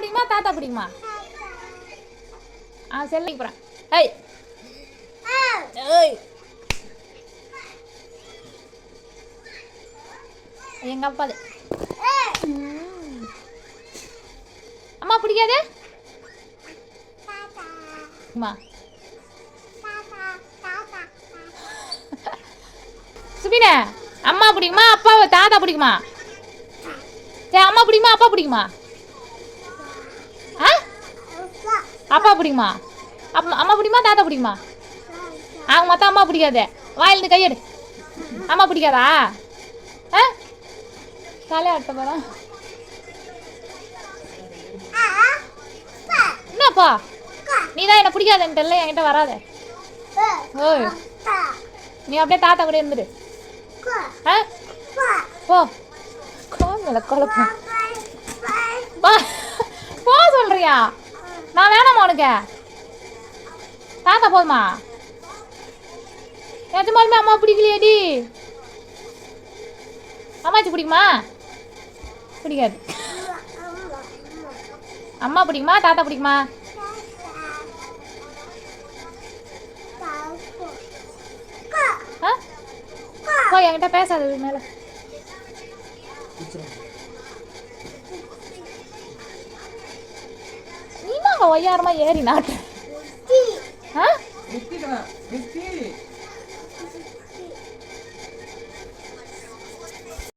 பிடிக்குமா தாத்தா பிடிக்குமா? செல்லிக்கு போகிறேன். ஏய் ஏய் எங்கள் அப்பா அது. அம்மா பிடிக்காது சுபின. அம்மா பிடிக்குமா அப்பா தாத்தா பிடிக்குமா? சரி அம்மா பிடிக்குமா அப்பா பிடிக்குமா? அப்பா பிடிக்குமா? அம்மா பிடிக்குமா தாத்தா பிடிக்குமா? ஆக மொத்தம் அம்மா பிடிக்காது. வாயிலிருந்து கையெடு. அம்மா பிடிக்காதா? தலையாட்ட போகிறேன். என்னப்பா நீ தான் என்ன பிடிக்காதுன்ட்டு என்கிட்ட வராத. ஓய் நீ அப்படியே தாத்தா கூட இருந்துடு. போ கோமல குழப்பம் போ சொல்றியா? நான் வேணாமா உனக்கு? தாத்தா போதுமா? நிஜமாலுமே அம்மா பிடிக்கலையாடி? அம்மாச்சி பிடிக்குமா? பிடிக்காது. அம்மா பிடிக்குமா தாத்தா பிடிக்குமா? போ என்கிட்ட பேசாதது மேல. நீ ஒய்யாரமா ஏறி நாட்டு